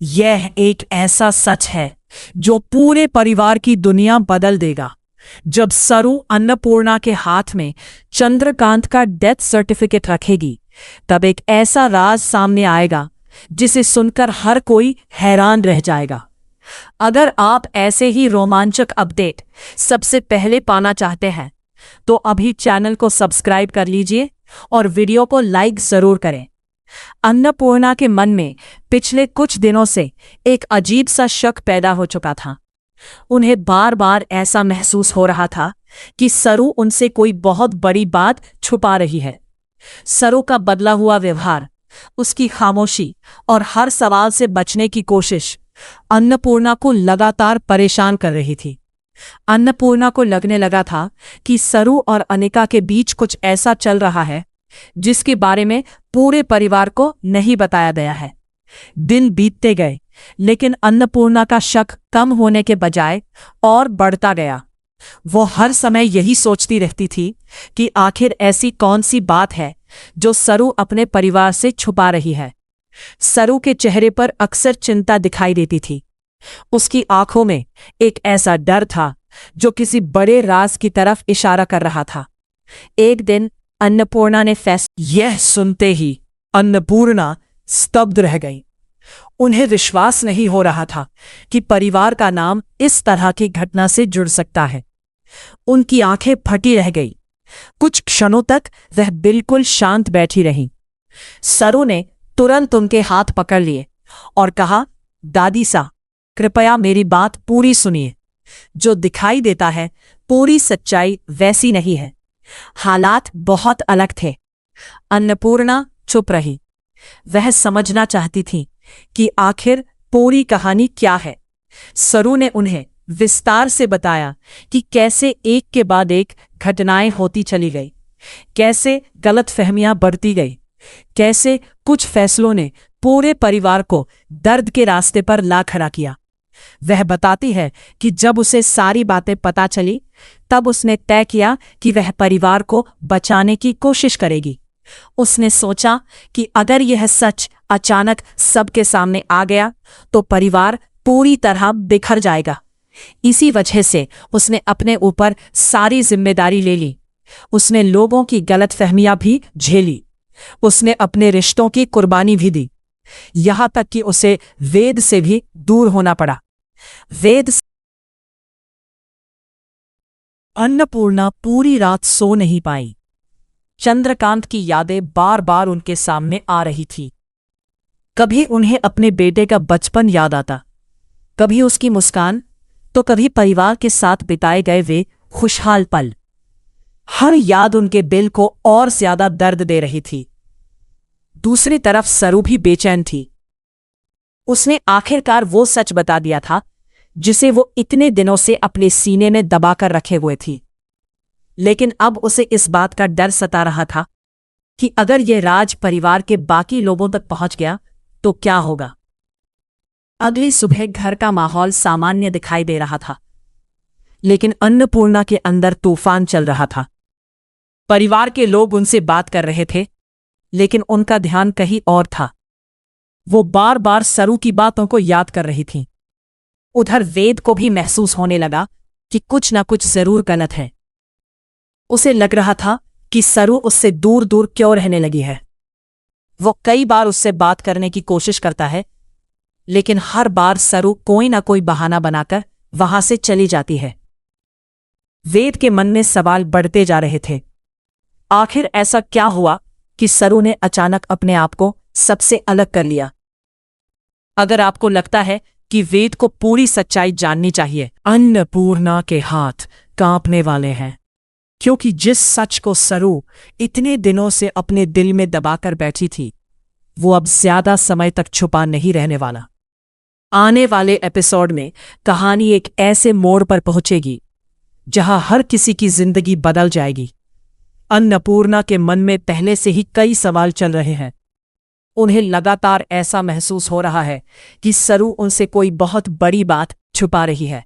यह एक ऐसा सच है जो पूरे परिवार की दुनिया बदल देगा। जब सरू अन्नपूर्णा के हाथ में चंद्रकांत का डेथ सर्टिफिकेट रखेगी, तब एक ऐसा राज सामने आएगा जिसे सुनकर हर कोई हैरान रह जाएगा। अगर आप ऐसे ही रोमांचक अपडेट सबसे पहले पाना चाहते हैं, तो अभी चैनल को सब्सक्राइब कर लीजिए और वीडियो को लाइक जरूर करें। अन्नपूर्णा के मन में पिछले कुछ दिनों से एक अजीब सा शक पैदा हो चुका था। उन्हें बार बार ऐसा महसूस हो रहा था कि सरू उनसे कोई बहुत बड़ी बात छुपा रही है। सरू का बदला हुआ व्यवहार, उसकी खामोशी और हर सवाल से बचने की कोशिश अन्नपूर्णा को लगातार परेशान कर रही थी। अन्नपूर्णा को लगने लगा था कि सरू और अनिका के बीच कुछ ऐसा चल रहा है जिसके बारे में पूरे परिवार को नहीं बताया गया है। दिन बीतते गए, लेकिन अन्नपूर्णा का शक कम होने के बजाय और बढ़ता गया। वो हर समय यही सोचती रहती थी कि आखिर ऐसी कौन सी बात है जो सरू अपने परिवार से छुपा रही है। सरू के चेहरे पर अक्सर चिंता दिखाई देती थी। उसकी आंखों में एक ऐसा डर था जो किसी बड़े राज की तरफ इशारा कर रहा था। एक दिन अन्नपूर्णा ने यह सुनते ही अन्नपूर्णा स्तब्ध रह गई। उन्हें विश्वास नहीं हो रहा था कि परिवार का नाम इस तरह की घटना से जुड़ सकता है। उनकी आंखें फटी रह गई। कुछ क्षणों तक वह बिल्कुल शांत बैठी रहीं। सरू ने तुरंत उनके हाथ पकड़ लिए और कहा, दादी सा, कृपया मेरी बात पूरी सुनिए। जो दिखाई देता है पूरी सच्चाई वैसी नहीं है। हालात बहुत अलग थे। अन्नपूर्णा चुप रही। वह समझना चाहती थी कि आखिर पूरी कहानी क्या है। सरू ने उन्हें विस्तार से बताया कि कैसे एक के बाद एक घटनाएं होती चली गई, कैसे गलतफहमियां बढ़ती गई, कैसे कुछ फैसलों ने पूरे परिवार को दर्द के रास्ते पर ला खड़ा किया। वह बताती है कि जब उसे सारी बातें पता चली, तब उसने तय किया कि वह परिवार को बचाने की कोशिश करेगी। उसने सोचा कि अगर यह सच अचानक सबके सामने आ गया तो परिवार पूरी तरह बिखर जाएगा। इसी वजह से उसने अपने ऊपर सारी जिम्मेदारी ले ली। उसने लोगों की गलतफहमियां भी झेली। उसने अपने रिश्तों की कुर्बानी भी दी, यहां तक कि उसे वेद से भी दूर होना पड़ा। अन्नपूर्णा पूरी रात सो नहीं पाई। चंद्रकांत की यादें बार बार उनके सामने आ रही थी। कभी उन्हें अपने बेटे का बचपन याद आता, कभी उसकी मुस्कान, तो कभी परिवार के साथ बिताए गए वे खुशहाल पल। हर याद उनके दिल को और ज्यादा दर्द दे रही थी। दूसरी तरफ सरू भी बेचैन थी। उसने आखिरकार वो सच बता दिया था जिसे वो इतने दिनों से अपने सीने में दबाकर रखे हुए थी। लेकिन अब उसे इस बात का डर सता रहा था कि अगर यह राज परिवार के बाकी लोगों तक पहुंच गया तो क्या होगा। अगली सुबह घर का माहौल सामान्य दिखाई दे रहा था, लेकिन अन्नपूर्णा के अंदर तूफान चल रहा था। परिवार के लोग उनसे बात कर रहे थे, लेकिन उनका ध्यान कहीं और था। वो बार बार सरू की बातों को याद कर रही थीं। उधर वेद को भी महसूस होने लगा कि कुछ ना कुछ जरूर गलत है। उसे लग रहा था कि सरू उससे दूर दूर क्यों रहने लगी है। वो कई बार उससे बात करने की कोशिश करता है, लेकिन हर बार सरू कोई ना कोई बहाना बनाकर वहां से चली जाती है। वेद के मन में सवाल बढ़ते जा रहे थे। आखिर ऐसा क्या हुआ कि सरू ने अचानक अपने आप को सबसे अलग कर लिया। अगर आपको लगता है कि वेद को पूरी सच्चाई जाननी चाहिए, अन्नपूर्णा के हाथ कांपने वाले हैं, क्योंकि जिस सच को सरू इतने दिनों से अपने दिल में दबाकर बैठी थी, वो अब ज्यादा समय तक छुपा नहीं रहने वाला। आने वाले एपिसोड में कहानी एक ऐसे मोड़ पर पहुंचेगी जहां हर किसी की जिंदगी बदल जाएगी। अन्नपूर्णा के मन में पहले से ही कई सवाल चल रहे हैं। उन्हें लगातार ऐसा महसूस हो रहा है कि सरू उनसे कोई बहुत बड़ी बात छुपा रही है।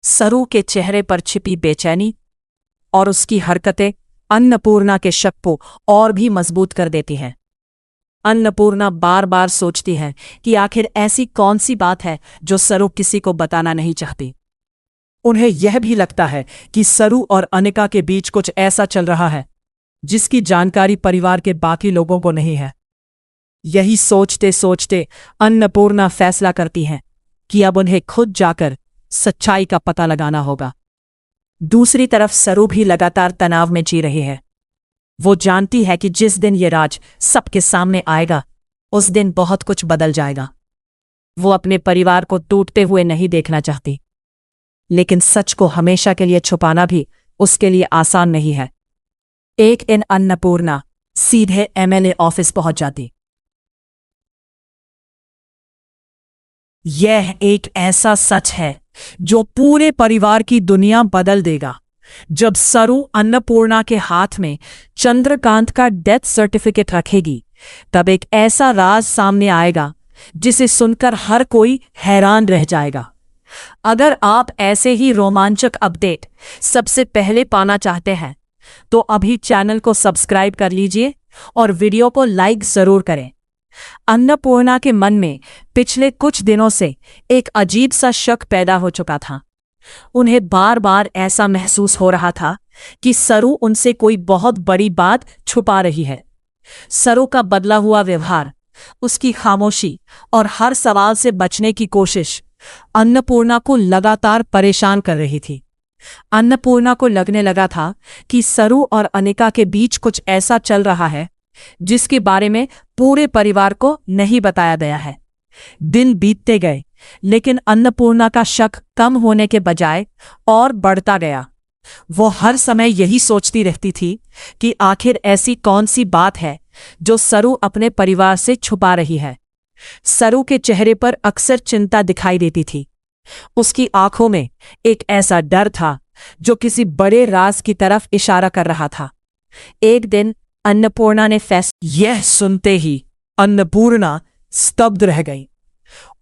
सरू के चेहरे पर छिपी बेचैनी और उसकी हरकतें अन्नपूर्णा के शक को और भी मजबूत कर देती हैं। अन्नपूर्णा बार बार सोचती है कि आखिर ऐसी कौन सी बात है जो सरू किसी को बताना नहीं चाहती। उन्हें यह भी लगता है कि सरू और अनिका के बीच कुछ ऐसा चल रहा है जिसकी जानकारी परिवार के बाकी लोगों को नहीं है। यही सोचते सोचते अन्नपूर्णा फैसला करती है कि अब उन्हें खुद जाकर सच्चाई का पता लगाना होगा। दूसरी तरफ सरू भी लगातार तनाव में जी रही है। वो जानती है कि जिस दिन ये राज सबके सामने आएगा उस दिन बहुत कुछ बदल जाएगा। वो अपने परिवार को टूटते हुए नहीं देखना चाहती, लेकिन सच को हमेशा के लिए छुपाना भी उसके लिए आसान नहीं है। एक दिन अन्नपूर्णा सीधे एमएलए ऑफिस पहुंच जाती। यह एक ऐसा सच है जो पूरे परिवार की दुनिया बदल देगा। जब सरू अन्नपूर्णा के हाथ में चंद्रकांत का डेथ सर्टिफिकेट रखेगी, तब एक ऐसा राज सामने आएगा जिसे सुनकर हर कोई हैरान रह जाएगा। अगर आप ऐसे ही रोमांचक अपडेट सबसे पहले पाना चाहते हैं तो अभी चैनल को सब्सक्राइब कर लीजिए और वीडियो को लाइक जरूर करें। अन्नपूर्णा के मन में पिछले कुछ दिनों से एक अजीब सा शक पैदा हो चुका था। उन्हें बार बार ऐसा महसूस हो रहा था कि सरू उनसे कोई बहुत बड़ी बात छुपा रही है। सरू का बदला हुआ व्यवहार, उसकी खामोशी और हर सवाल से बचने की कोशिश अन्नपूर्णा को लगातार परेशान कर रही थी। अन्नपूर्णा को लगने लगा था कि सरू और अनिका के बीच कुछ ऐसा चल रहा है जिसके बारे में पूरे परिवार को नहीं बताया गया है। दिन बीतते गए, लेकिन अन्नपूर्णा का शक कम होने के बजाय और बढ़ता गया। वो हर समय यही सोचती रहती थी कि आखिर ऐसी कौन सी बात है जो सरू अपने परिवार से छुपा रही है। सरू के चेहरे पर अक्सर चिंता दिखाई देती थी। उसकी आंखों में एक ऐसा डर था जो किसी बड़े राज की तरफ इशारा कर रहा था। एक दिन अन्नपूर्णा ने यह सुनते ही अन्नपूर्णा स्तब्ध रह गई।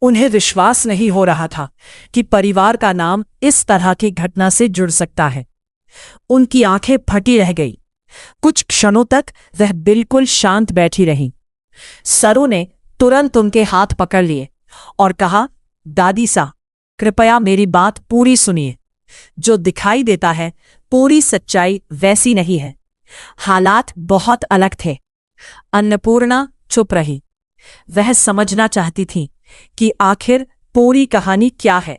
उन्हें विश्वास नहीं हो रहा था कि परिवार का नाम इस तरह की घटना से जुड़ सकता है। उनकी आंखें फटी रह गई। कुछ क्षणों तक वह बिल्कुल शांत बैठी रहीं। सरू ने तुरंत उनके हाथ पकड़ लिए और कहा, दादी सा, कृपया मेरी बात पूरी सुनिए। जो दिखाई देता है पूरी सच्चाई वैसी नहीं है। हालात बहुत अलग थे। अन्नपूर्णा चुप रही। वह समझना चाहती थी कि आखिर पूरी कहानी क्या है।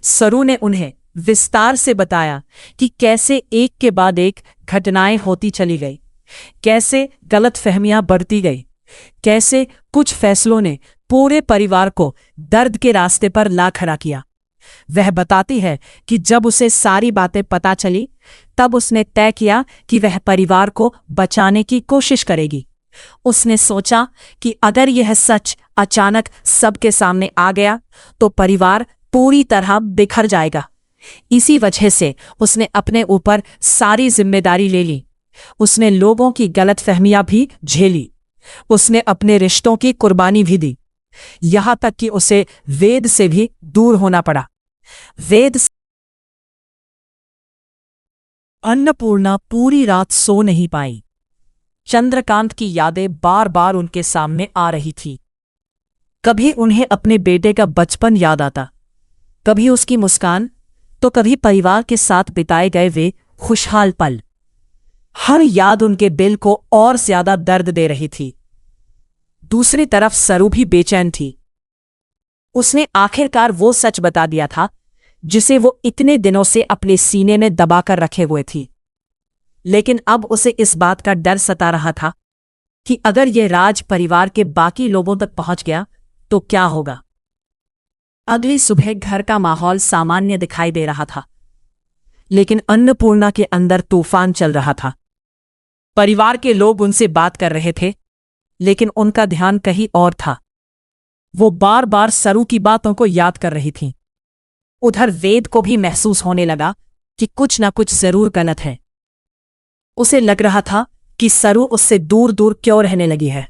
सरू ने उन्हें विस्तार से बताया कि कैसे एक के बाद एक घटनाएं होती चली गई, कैसे गलतफहमियां बढ़ती गई, कैसे कुछ फैसलों ने पूरे परिवार को दर्द के रास्ते पर ला खड़ा किया। वह बताती है कि जब उसे सारी बातें पता चली, तब उसने तय किया कि वह परिवार को बचाने की कोशिश करेगी। उसने सोचा कि अगर यह सच अचानक सबके सामने आ गया तो परिवार पूरी तरह बिखर जाएगा। इसी वजह से उसने अपने ऊपर सारी जिम्मेदारी ले ली। उसने लोगों की गलतफहमियां भी झेली। उसने अपने रिश्तों की कुर्बानी भी दी, यहां तक कि उसे वेद से भी दूर होना पड़ा। अन्नपूर्णा पूरी रात सो नहीं पाई। चंद्रकांत की यादें बार बार उनके सामने आ रही थी। कभी उन्हें अपने बेटे का बचपन याद आता, कभी उसकी मुस्कान, तो कभी परिवार के साथ बिताए गए वे खुशहाल पल। हर याद उनके दिल को और ज्यादा दर्द दे रही थी। दूसरी तरफ सरू भी बेचैन थी। उसने आखिरकार वो सच बता दिया था जिसे वो इतने दिनों से अपने सीने में दबाकर रखे हुए थी। लेकिन अब उसे इस बात का डर सता रहा था कि अगर यह राज परिवार के बाकी लोगों तक पहुंच गया तो क्या होगा। अगली सुबह घर का माहौल सामान्य दिखाई दे रहा था, लेकिन अन्नपूर्णा के अंदर तूफान चल रहा था। परिवार के लोग उनसे बात कर रहे थे, लेकिन उनका ध्यान कहीं और था। वो बार बार सरू की बातों को याद कर रही थीं। उधर वेद को भी महसूस होने लगा कि कुछ न कुछ जरूर गलत है। उसे लग रहा था कि सरू उससे दूर दूर क्यों रहने लगी है।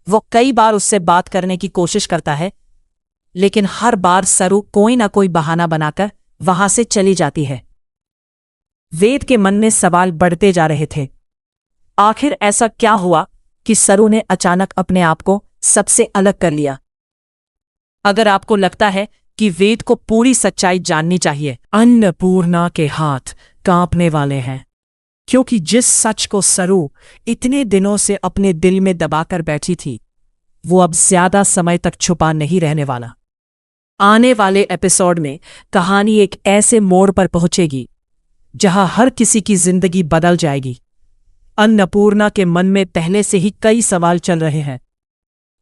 वो कई बार उससे बात करने की कोशिश करता है, लेकिन हर बार सरू कोई ना कोई बहाना बनाकर वहां से चली जाती है। वेद के मन में सवाल बढ़ते जा रहे थे। आखिर ऐसा क्या हुआ कि सरू ने अचानक अपने आप को सबसे अलग कर लिया। अगर आपको लगता है कि वेद को पूरी सच्चाई जाननी चाहिए, अन्नपूर्णा के हाथ कांपने वाले हैं, क्योंकि जिस सच को सरू इतने दिनों से अपने दिल में दबाकर बैठी थी, वो अब ज्यादा समय तक छुपा नहीं रहने वाला। आने वाले एपिसोड में कहानी एक ऐसे मोड़ पर पहुंचेगी जहां हर किसी की जिंदगी बदल जाएगी। अन्नपूर्णा के मन में पहले से ही कई सवाल चल रहे हैं।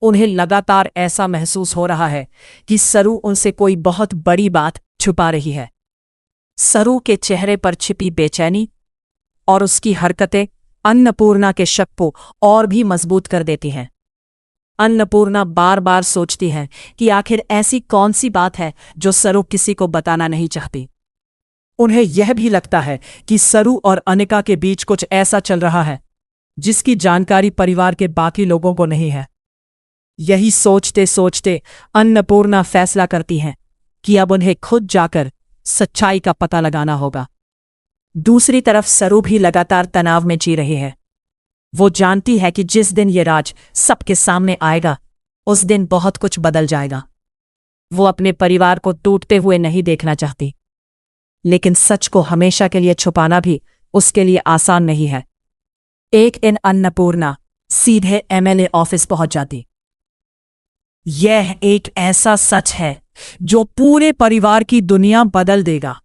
उन्हें लगातार ऐसा महसूस हो रहा है कि सरू उनसे कोई बहुत बड़ी बात छुपा रही है। सरू के चेहरे पर छिपी बेचैनी और उसकी हरकतें अन्नपूर्णा के शक को और भी मजबूत कर देती हैं। अन्नपूर्णा बार बार सोचती है कि आखिर ऐसी कौन सी बात है जो सरू किसी को बताना नहीं चाहती। उन्हें यह भी लगता है कि सरू और अनिका के बीच कुछ ऐसा चल रहा है जिसकी जानकारी परिवार के बाकी लोगों को नहीं है। यही सोचते सोचते अन्नपूर्णा फैसला करती हैं कि अब उन्हें खुद जाकर सच्चाई का पता लगाना होगा। दूसरी तरफ सरू भी लगातार तनाव में जी रही है। वो जानती है कि जिस दिन ये राज सबके सामने आएगा, उस दिन बहुत कुछ बदल जाएगा। वो अपने परिवार को टूटते हुए नहीं देखना चाहती, लेकिन सच को हमेशा के लिए छुपाना भी उसके लिए आसान नहीं है। एक दिन अन्नपूर्णा सीधे एमएलए ऑफिस पहुंच जाती। यह एक ऐसा सच है जो पूरे परिवार की दुनिया बदल देगा।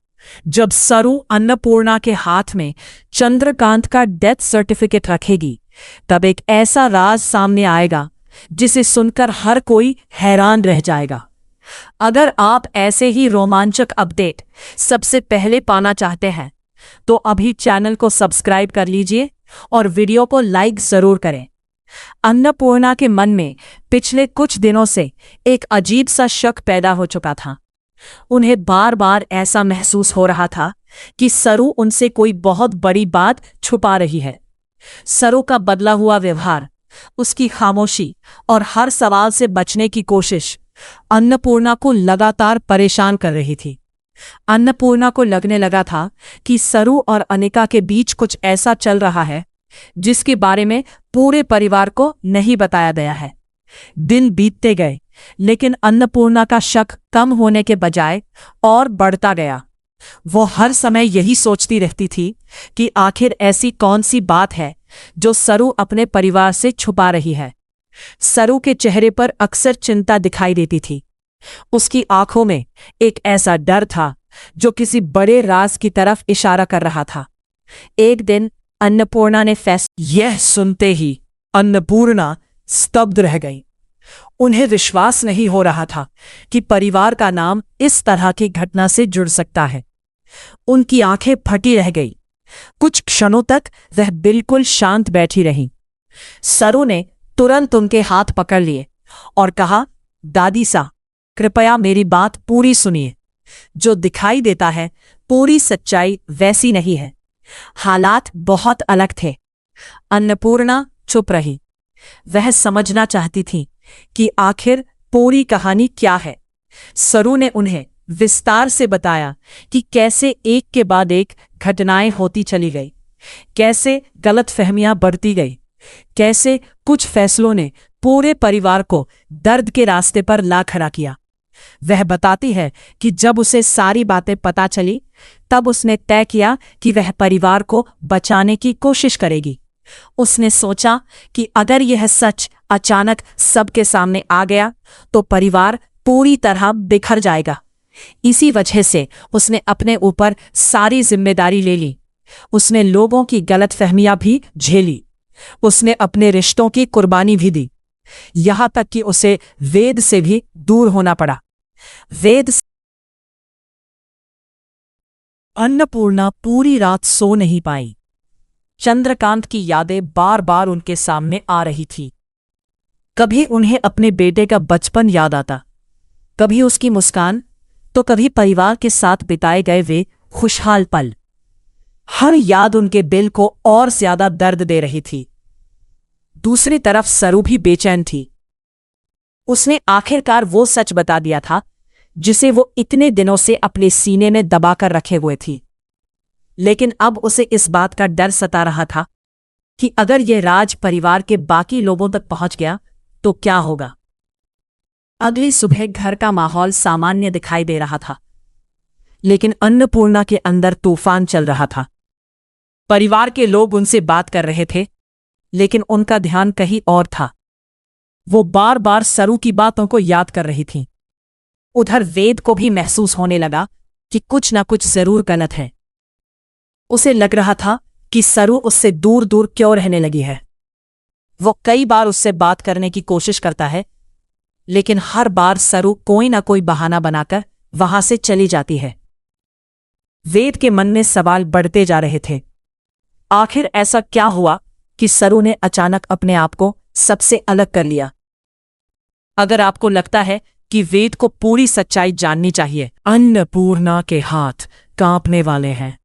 जब सरू अन्नपूर्णा के हाथ में चंद्रकांत का डेथ सर्टिफिकेट रखेगी, तब एक ऐसा राज सामने आएगा जिसे सुनकर हर कोई हैरान रह जाएगा। अगर आप ऐसे ही रोमांचक अपडेट सबसे पहले पाना चाहते हैं, तो अभी चैनल को सब्सक्राइब कर लीजिए और वीडियो को लाइक जरूर करें। अन्नपूर्णा के मन में पिछले कुछ दिनों से एक अजीब सा शक पैदा हो चुका था। उन्हें बार बार ऐसा महसूस हो रहा था कि सरू उनसे कोई बहुत बड़ी बात छुपा रही है। सरू का बदला हुआ व्यवहार, उसकी खामोशी और हर सवाल से बचने की कोशिश अन्नपूर्णा को लगातार परेशान कर रही थी। अन्नपूर्णा को लगने लगा था कि सरू और अनिका के बीच कुछ ऐसा चल रहा है जिसके बारे में पूरे परिवार को नहीं बताया गया है। दिन बीतते गए, लेकिन अन्नपूर्णा का शक कम होने के बजाय और बढ़ता गया। वो हर समय यही सोचती रहती थी कि आखिर ऐसी कौन सी बात है जो सरू अपने परिवार से छुपा रही है। सरू के चेहरे पर अक्सर चिंता दिखाई देती थी। उसकी आंखों में एक ऐसा डर था जो किसी बड़े राज की तरफ इशारा कर रहा था। एक दिन अन्नपूर्णा ने यह सुनते ही अन्नपूर्णा स्तब्ध रह गई। उन्हें विश्वास नहीं हो रहा था कि परिवार का नाम इस तरह की घटना से जुड़ सकता है। उनकी आंखें फटी रह गई। कुछ क्षणों तक वह बिल्कुल शांत बैठी रहीं। सरू ने तुरंत उनके हाथ पकड़ लिए और कहा, दादी सा, कृपया मेरी बात पूरी सुनिए। जो दिखाई देता है, पूरी सच्चाई वैसी नहीं है। हालात बहुत अलग थे। अन्नपूर्णा चुप रही। वह समझना चाहती थी कि आखिर पूरी कहानी क्या है। सरू ने उन्हें विस्तार से बताया कि कैसे एक के बाद एक घटनाएं होती चली गई, कैसे गलतफहमियां बढ़ती गई, कैसे कुछ फैसलों ने पूरे परिवार को दर्द के रास्ते पर ला खड़ा किया। वह बताती है कि जब उसे सारी बातें पता चली, तब उसने तय किया कि वह परिवार को बचाने की कोशिश करेगी। उसने सोचा कि अगर यह सच अचानक सबके सामने आ गया तो परिवार पूरी तरह बिखर जाएगा। इसी वजह से उसने अपने ऊपर सारी जिम्मेदारी ले ली। उसने लोगों की गलतफहमियां भी झेली। उसने अपने रिश्तों की कुर्बानी भी दी, यहां तक कि उसे वेद से भी दूर होना पड़ा। अन्नपूर्णा पूरी रात सो नहीं पाई। चंद्रकांत की यादें बार बार उनके सामने आ रही थी। कभी उन्हें अपने बेटे का बचपन याद आता, कभी उसकी मुस्कान, तो कभी परिवार के साथ बिताए गए वे खुशहाल पल। हर याद उनके दिल को और ज्यादा दर्द दे रही थी। दूसरी तरफ सरू भी बेचैन थी। उसने आखिरकार वो सच बता दिया था जिसे वो इतने दिनों से अपने सीने में दबाकर रखे हुए थी। लेकिन अब उसे इस बात का डर सता रहा था कि अगर यह राज परिवार के बाकी लोगों तक पहुंच गया तो क्या होगा। अगली सुबह घर का माहौल सामान्य दिखाई दे रहा था, लेकिन अन्नपूर्णा के अंदर तूफान चल रहा था। परिवार के लोग उनसे बात कर रहे थे, लेकिन उनका ध्यान कहीं और था। वो बार बार सरू की बातों को याद कर रही थीं। उधर वेद को भी महसूस होने लगा कि कुछ न कुछ जरूर गलत है। उसे लग रहा था कि सरू उससे दूर दूर क्यों रहने लगी है। वो कई बार उससे बात करने की कोशिश करता है, लेकिन हर बार सरू कोई ना कोई बहाना बनाकर वहां से चली जाती है। वेद के मन में सवाल बढ़ते जा रहे थे। आखिर ऐसा क्या हुआ कि सरू ने अचानक अपने आप को सबसे अलग कर लिया। अगर आपको लगता है कि वेद को पूरी सच्चाई जाननी चाहिए, अन्नपूर्णा के हाथ कांपने वाले हैं,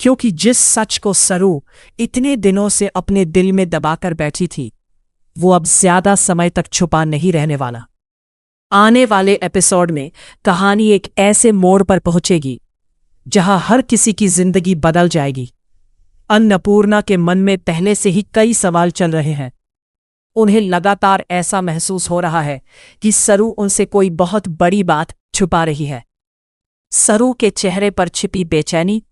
क्योंकि जिस सच को सरू इतने दिनों से अपने दिल में दबाकर बैठी थी, वो अब ज्यादा समय तक छुपा नहीं रहने वाला। आने वाले एपिसोड में कहानी एक ऐसे मोड़ पर पहुंचेगी जहां हर किसी की जिंदगी बदल जाएगी। अन्नपूर्णा के मन में पहले से ही कई सवाल चल रहे हैं। उन्हें लगातार ऐसा महसूस हो रहा है कि सरू उनसे कोई बहुत बड़ी बात छुपा रही है। सरू के चेहरे पर छिपी बेचैनी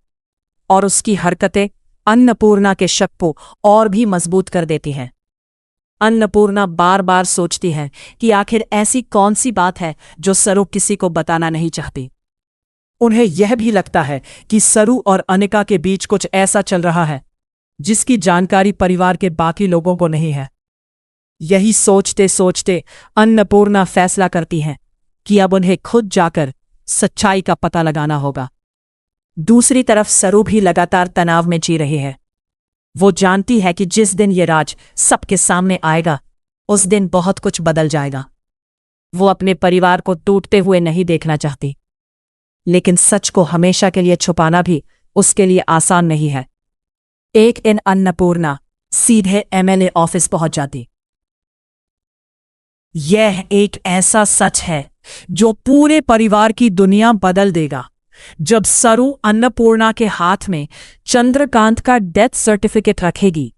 और उसकी हरकतें अन्नपूर्णा के शक को और भी मजबूत कर देती हैं। अन्नपूर्णा बार बार सोचती है कि आखिर ऐसी कौन सी बात है जो सरू किसी को बताना नहीं चाहती। उन्हें यह भी लगता है कि सरू और अनिका के बीच कुछ ऐसा चल रहा है जिसकी जानकारी परिवार के बाकी लोगों को नहीं है। यही सोचते सोचते अन्नपूर्णा फैसला करती हैं कि अब उन्हें खुद जाकर सच्चाई का पता लगाना होगा। दूसरी तरफ सरू भी लगातार तनाव में जी रही है। वो जानती है कि जिस दिन ये राज सबके सामने आएगा, उस दिन बहुत कुछ बदल जाएगा। वो अपने परिवार को टूटते हुए नहीं देखना चाहती, लेकिन सच को हमेशा के लिए छुपाना भी उसके लिए आसान नहीं है। एक दिन अन्नपूर्णा सीधे एमएलए ऑफिस पहुंच जाती। यह एक ऐसा सच है जो पूरे परिवार की दुनिया बदल देगा। जब सरू अन्नपूर्णा के हाथ में चंद्रकांत का डेथ सर्टिफिकेट रखेगी,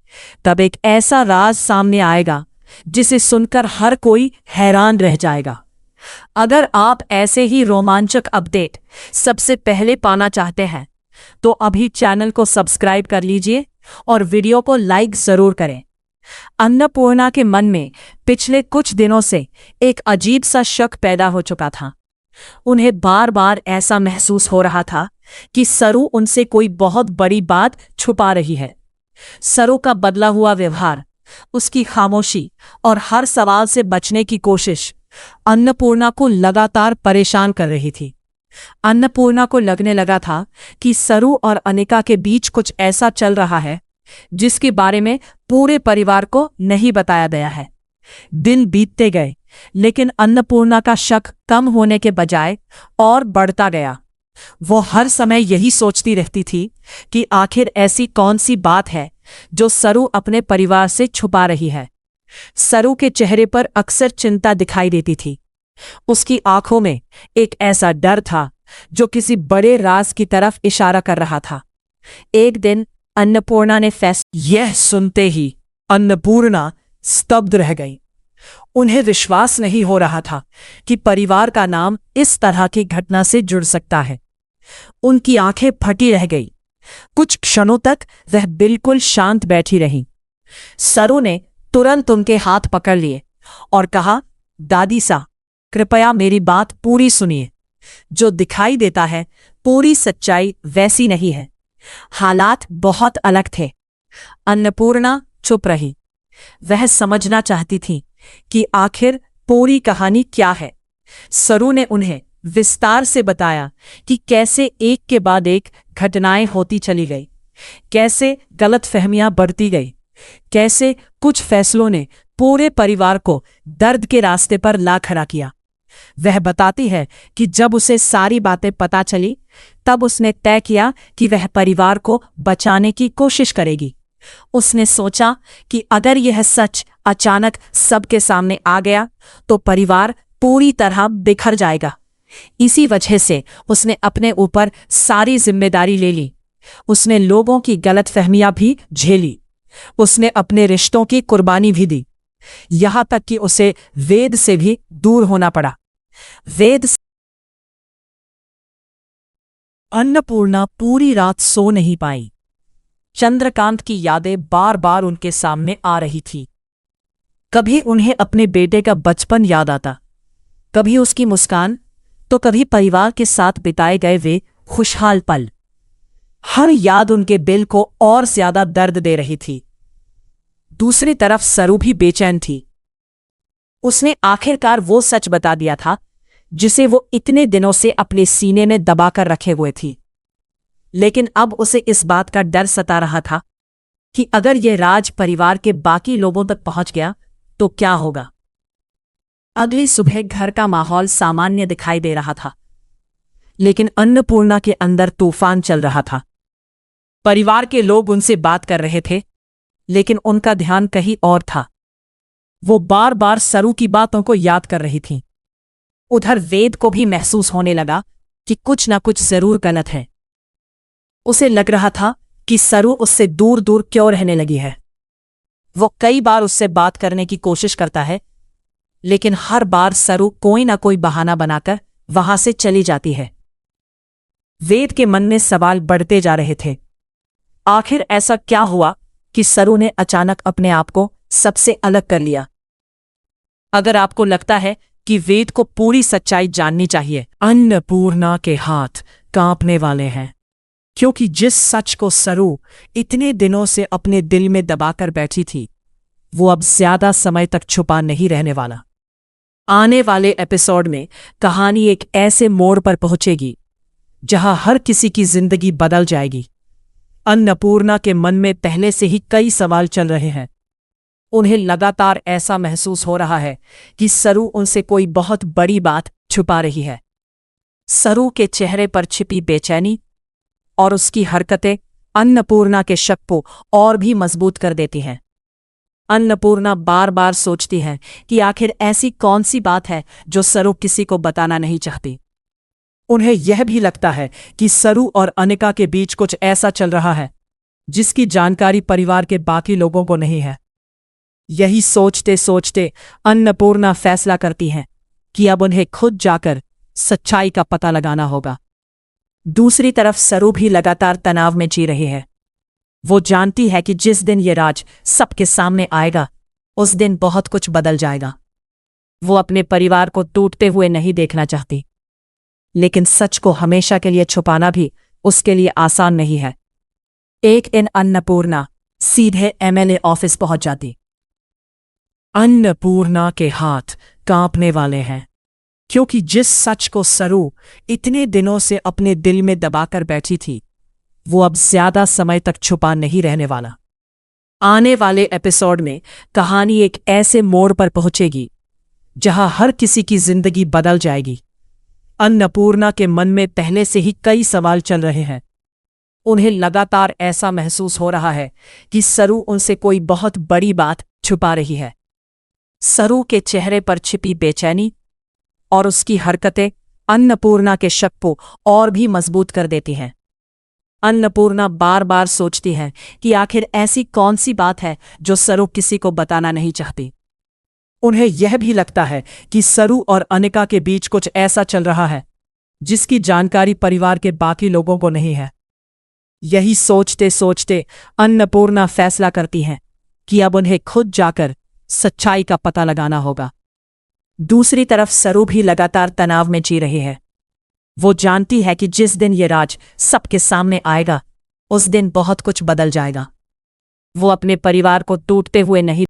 तब एक ऐसा राज सामने आएगा जिसे सुनकर हर कोई हैरान रह जाएगा। अगर आप ऐसे ही रोमांचक अपडेट सबसे पहले पाना चाहते हैं, तो अभी चैनल को सब्सक्राइब कर लीजिए और वीडियो को लाइक जरूर करें। अन्नपूर्णा के मन में पिछले कुछ दिनों से एक अजीब सा शक पैदा हो चुका था। उन्हें बार बार ऐसा महसूस हो रहा था कि सरू उनसे कोई बहुत बड़ी बात छुपा रही है। सरू का बदला हुआ व्यवहार, उसकी खामोशी और हर सवाल से बचने की कोशिश अन्नपूर्णा को लगातार परेशान कर रही थी। अन्नपूर्णा को लगने लगा था कि सरू और अनिका के बीच कुछ ऐसा चल रहा है जिसके बारे में पूरे परिवार को नहीं बताया गया है। दिन बीतते गए, लेकिन अन्नपूर्णा का शक कम होने के बजाय और बढ़ता गया। वो हर समय यही सोचती रहती थी कि आखिर ऐसी कौन सी बात है जो सरू अपने परिवार से छुपा रही है। सरू के चेहरे पर अक्सर चिंता दिखाई देती थी। उसकी आंखों में एक ऐसा डर था जो किसी बड़े राज की तरफ इशारा कर रहा था। एक दिन अन्नपूर्णा ने यह सुनते ही अन्नपूर्णा स्तब्ध रह गई। उन्हें विश्वास नहीं हो रहा था कि परिवार का नाम इस तरह की घटना से जुड़ सकता है। उनकी आंखें फटी रह गई। कुछ क्षणों तक वह बिल्कुल शांत बैठी रहीं। सरू ने तुरंत उनके हाथ पकड़ लिए और कहा, दादी सा, कृपया मेरी बात पूरी सुनिए। जो दिखाई देता है पूरी सच्चाई वैसी नहीं है। हालात बहुत अलग थे। अन्नपूर्णा चुप रही। वह समझना चाहती थी कि आखिर पूरी कहानी क्या है। सरू ने उन्हें विस्तार से बताया कि कैसे एक के बाद एक घटनाएं होती चली गई, कैसे गलतफहमियां बढ़ती गई, कैसे कुछ फैसलों ने पूरे परिवार को दर्द के रास्ते पर ला खड़ा किया। वह बताती है कि जब उसे सारी बातें पता चली, तब उसने तय किया कि वह परिवार को बचाने की कोशिश करेगी। उसने सोचा कि अगर यह सच अचानक सबके सामने आ गया तो परिवार पूरी तरह बिखर जाएगा। इसी वजह से उसने अपने ऊपर सारी जिम्मेदारी ले ली। उसने लोगों की गलतफहमियां भी झेली, उसने अपने रिश्तों की कुर्बानी भी दी, यहां तक कि उसे वेद से भी दूर होना पड़ा। वेद अन्नपूर्णा पूरी रात सो नहीं पाई। चंद्रकांत की यादें बार बार उनके सामने आ रही थी। कभी उन्हें अपने बेटे का बचपन याद आता, कभी उसकी मुस्कान, तो कभी परिवार के साथ बिताए गए वे खुशहाल पल। हर याद उनके दिल को और ज्यादा दर्द दे रही थी। दूसरी तरफ सरू भी बेचैन थी। उसने आखिरकार वो सच बता दिया था जिसे वो इतने दिनों से अपने सीने में दबाकर रखे हुए थी। लेकिन अब उसे इस बात का डर सता रहा था कि अगर यह राज परिवार के बाकी लोगों तक पहुंच गया तो क्या होगा। अगली सुबह घर का माहौल सामान्य दिखाई दे रहा था, लेकिन अन्नपूर्णा के अंदर तूफान चल रहा था। परिवार के लोग उनसे बात कर रहे थे, लेकिन उनका ध्यान कहीं और था। वो बार बार सरू की बातों को याद कर रही थीं। उधर वेद को भी महसूस होने लगा कि कुछ ना कुछ जरूर गलत है। उसे लग रहा था कि सरू उससे दूर दूर क्यों रहने लगी है। वो कई बार उससे बात करने की कोशिश करता है, लेकिन हर बार सरू कोई ना कोई बहाना बनाकर वहां से चली जाती है। वेद के मन में सवाल बढ़ते जा रहे थे। आखिर ऐसा क्या हुआ कि सरू ने अचानक अपने आप को सबसे अलग कर लिया? अगर आपको लगता है कि वेद को पूरी सच्चाई जाननी चाहिए, अन्नपूर्णा के हाथ कांपने वाले हैं, क्योंकि जिस सच को सरू इतने दिनों से अपने दिल में दबाकर बैठी थी, वो अब ज्यादा समय तक छुपा नहीं रहने वाला। आने वाले एपिसोड में कहानी एक ऐसे मोड़ पर पहुंचेगी जहां हर किसी की जिंदगी बदल जाएगी। अन्नपूर्णा के मन में पहले से ही कई सवाल चल रहे हैं। उन्हें लगातार ऐसा महसूस हो रहा है कि सरू उनसे कोई बहुत बड़ी बात छुपा रही है। सरू के चेहरे पर छिपी बेचैनी और उसकी हरकतें अन्नपूर्णा के शक को और भी मजबूत कर देती हैं। अन्नपूर्णा बार बार सोचती है कि आखिर ऐसी कौन सी बात है जो सरू किसी को बताना नहीं चाहती। उन्हें यह भी लगता है कि सरू और अनिका के बीच कुछ ऐसा चल रहा है जिसकी जानकारी परिवार के बाकी लोगों को नहीं है। यही सोचते सोचते अन्नपूर्णा फैसला करती हैं कि अब उन्हें खुद जाकर सच्चाई का पता लगाना होगा। दूसरी तरफ सरू भी लगातार तनाव में जी रही है। वो जानती है कि जिस दिन ये राज सबके सामने आएगा, उस दिन बहुत कुछ बदल जाएगा। वो अपने परिवार को टूटते हुए नहीं देखना चाहती, लेकिन सच को हमेशा के लिए छुपाना भी उसके लिए आसान नहीं है। एक दिन अन्नपूर्णा सीधे एमएलए ऑफिस पहुंच जाती। अन्नपूर्णा के हाथ कांपने वाले हैं, क्योंकि जिस सच को सरू इतने दिनों से अपने दिल में दबाकर बैठी थी, वो अब ज्यादा समय तक छुपा नहीं रहने वाला। आने वाले एपिसोड में कहानी एक ऐसे मोड़ पर पहुंचेगी जहां हर किसी की जिंदगी बदल जाएगी। अन्नपूर्णा के मन में पहले से ही कई सवाल चल रहे हैं। उन्हें लगातार ऐसा महसूस हो रहा है कि सरू उनसे कोई बहुत बड़ी बात छुपा रही है। सरू के चेहरे पर छिपी बेचैनी और उसकी हरकतें अन्नपूर्णा के शक को और भी मजबूत कर देती हैं। अन्नपूर्णा बार बार सोचती है कि आखिर ऐसी कौन सी बात है जो सरू किसी को बताना नहीं चाहती। उन्हें यह भी लगता है कि सरू और अनिका के बीच कुछ ऐसा चल रहा है जिसकी जानकारी परिवार के बाकी लोगों को नहीं है। यही सोचते सोचते अन्नपूर्णा फैसला करती हैं कि अब उन्हें खुद जाकर सच्चाई का पता लगाना होगा। दूसरी तरफ सरू भी लगातार तनाव में जी रही है। वो जानती है कि जिस दिन ये राज सबके सामने आएगा, उस दिन बहुत कुछ बदल जाएगा। वो अपने परिवार को टूटते हुए नहीं